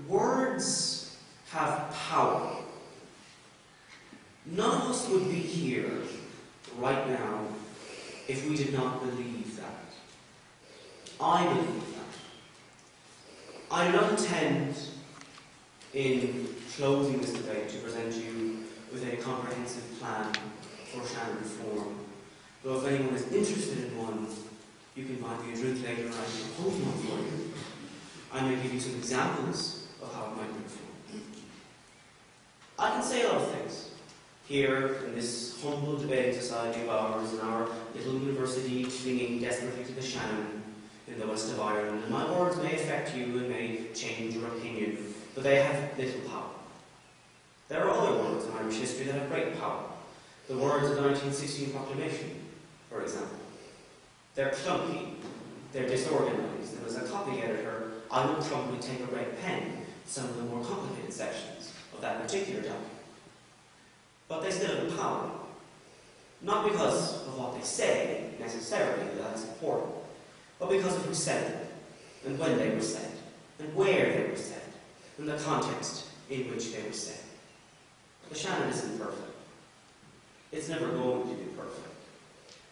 Words have power. None of us would be here right now if we did not believe that. I believe that. I do not intend, in closing this debate, to present you with a comprehensive plan for Seanad reform. Though if anyone is interested in one, you can buy me a drink later and I can propose one for you. I may give you some examples of how it might be reformed. I can say a lot of things here in this humble debating society of ours, in our little university clinging desperately to the Shannon in the west of Ireland, and my words may affect you and may change your opinion, but they have little power. There are other words in Irish history that have great power. The words of the 1916 proclamation, for example. They're clunky, they're disorganized, and as a copy editor, I would probably take a red pen to some of the more complicated sections of that particular document. But they still have power. Not because of what they say, necessarily, that's important, but because of who said them, and when they were said, and where they were said, and the context in which they were said. The Shannon isn't perfect. It's never going to be perfect.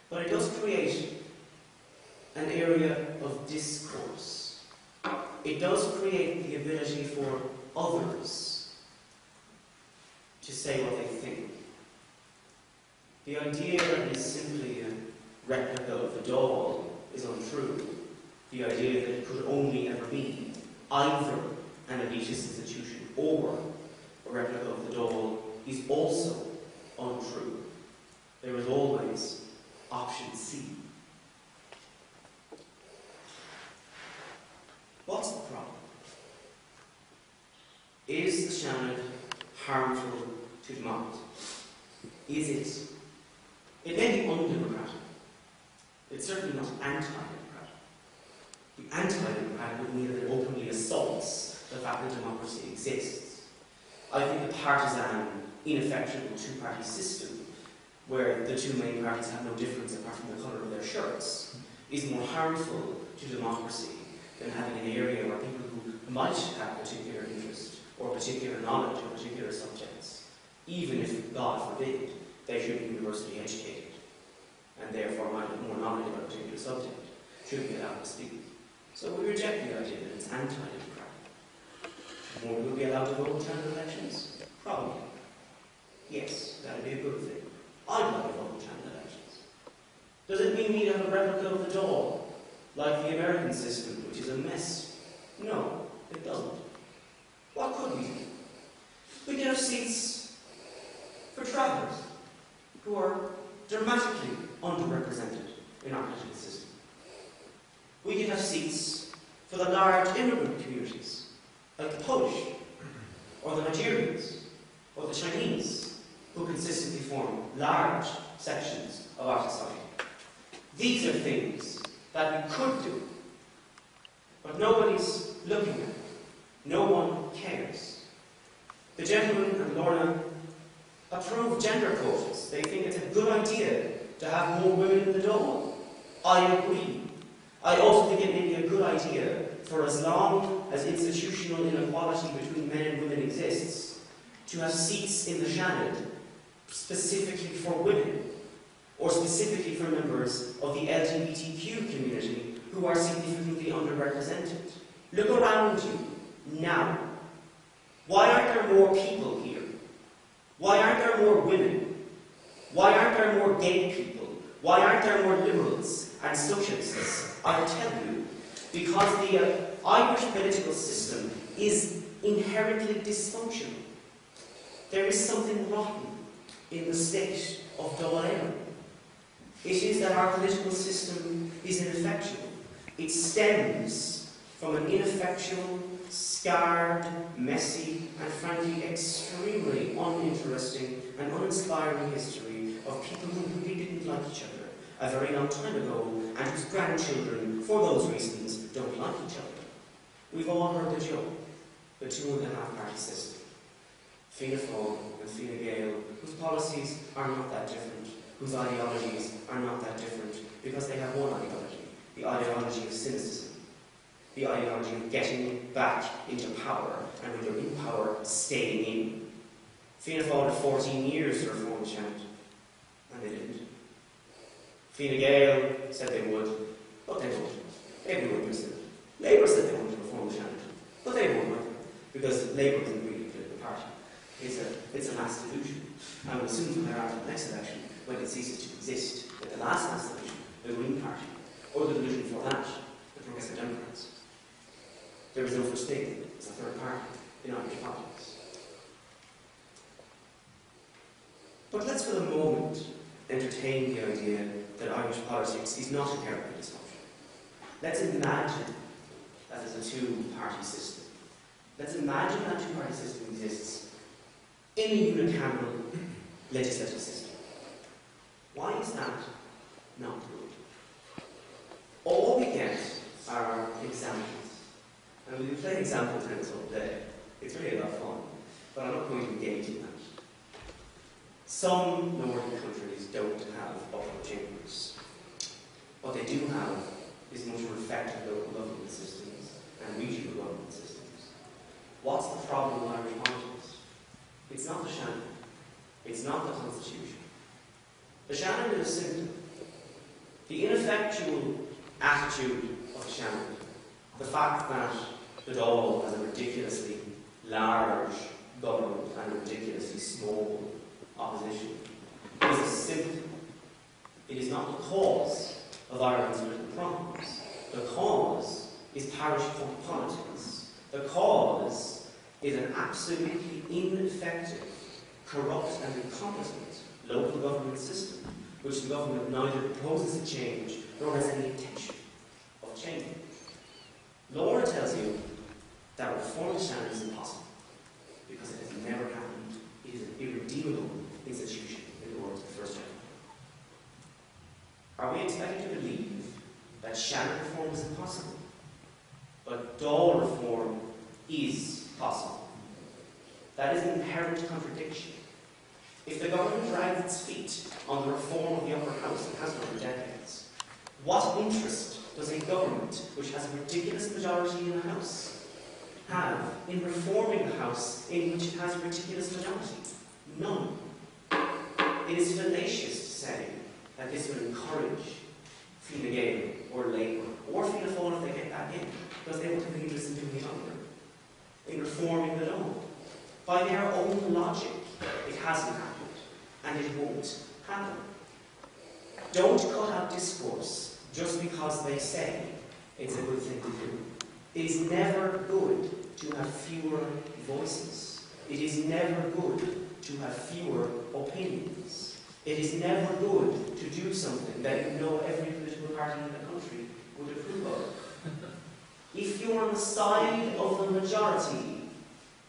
But it does create an area of discourse. It does create the ability for others to say what they think. The idea that it is simply a replica of the doll is untrue. The idea that it could only ever be either an elitist institution or a replica of the doll is also untrue. There is always option C. What's the problem? Is the Seanad harmful to democracy? Is it? It may be undemocratic. It's certainly not anti-democratic. The anti-democratic would mean that it openly assaults the fact that democracy exists. I think the partisan, ineffectual two-party system, where the two main parties have no difference apart from the colour of their shirts, is more harmful to democracy than having an area where people who might have particular interest or particular knowledge on particular subjects, even if, God forbid, they should be university educated and therefore might have more knowledge about a particular subject, should be allowed to speak. So we reject the idea that it's anti-democratic. More will be allowed to vote in general elections? Probably. Yes, that would be a good thing. I'd like to vote in general elections. Does it mean we need to have a replica of the doll, like the American system, which is a mess? No, it doesn't. What could we do? We could have seats for travellers who are dramatically underrepresented in our political system. We could have seats for the large immigrant communities, like the Polish, or the Nigerians, or the Chinese, who consistently form large sections of our society. These are things that we could do, but nobody's looking at them. No one cares. The gentleman and Lorna approve gender quotas. They think it's a good idea to have more women in the dole. I agree. I also think it may be a good idea, for as long as institutional inequality between men and women exists, to have seats in the Seanad specifically for women, or specifically for members of the LGBTQ community who are significantly underrepresented. Look around you now. Why aren't there more people here? Why aren't there more women? Why aren't there more gay people? Why aren't there more liberals and socialists? I'll tell you, because the Irish political system is inherently dysfunctional. There is something rotten in the state of double error. It is that our political system is ineffectual. It stems from an ineffectual, scarred, messy, and frankly extremely uninteresting and uninspiring history of people who really didn't like each other a very long time ago, and whose grandchildren, for those reasons, don't like each other. We've all heard the joke, the 2.5-party system. Fianna Fáil and Fine Gael, whose policies are not that different, whose ideologies are not that different, because they have one ideology, the ideology of cynicism, the ideology of getting back into power, and when you're in power, staying in. Fianna Fáil had 14 years to reform the Seanad, and they didn't. Fine Gael said they would, but they wouldn't. Everyone agrees with it. Labour said they wanted to reform the Seanad, but they won't either, because Labour isn't really a political party. It's a mass delusion. And we'll soon find out in the next election, when it ceases to exist, that the last mass delusion, the Green Party, or the delusion for that, the Progressive Democrats. There is no such thing as a third party in Irish politics. But let's for the moment entertain the idea that Irish politics is not inherently dysfunctional. Let's imagine that there's a two-party system. Let's imagine that two-party system exists in a unicameral legislative system. Why is that not good? All we get are examples. And we'll be playing example tennis all day. It's really a lot of fun, but I'm not going to engage in that. Some northern countries don't have upper chambers. What they do have is much more effective local government systems and regional government systems. What's the problem with Irish politics? It's not the Seanad. It's not the Constitution. The Seanad is a symptom. The ineffectual attitude of the Seanad, the fact that the Dáil has a ridiculously large government and a ridiculously small opposition, is a symptom. It is not the cause of Ireland's political problems. The cause is parish politics. The cause is an absolutely ineffective, corrupt and incompetent local government system, which the government neither proposes to change nor has any intention of changing. Laura tells you that reform of Seanad is impossible because it has never happened. It is an irredeemable institution, in the words of the first gentleman. Are we expected to believe that Seanad reform is impossible? But Dáil reform is possible. That is an inherent contradiction. If the government drags its feet on the reform of the upper house and has done for decades, what interest does a government which has a ridiculous majority in the House have in reforming the House in which it has a ridiculous majority? None. It is fallacious to say that this will encourage Fine Gael or Labour or Fianna Fáil if they get back in, because they won't have any interest in doing it either, in reforming the law. By their own logic, it hasn't happened, and it won't happen. Don't cut out discourse just because they say it's a good thing to do. It is never good to have fewer voices. It is never good to have fewer opinions. It is never good to do something that you know every political party in the country would approve of. If you're on the side of the majority,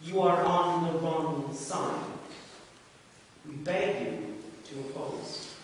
you are on the wrong side. We beg you to oppose.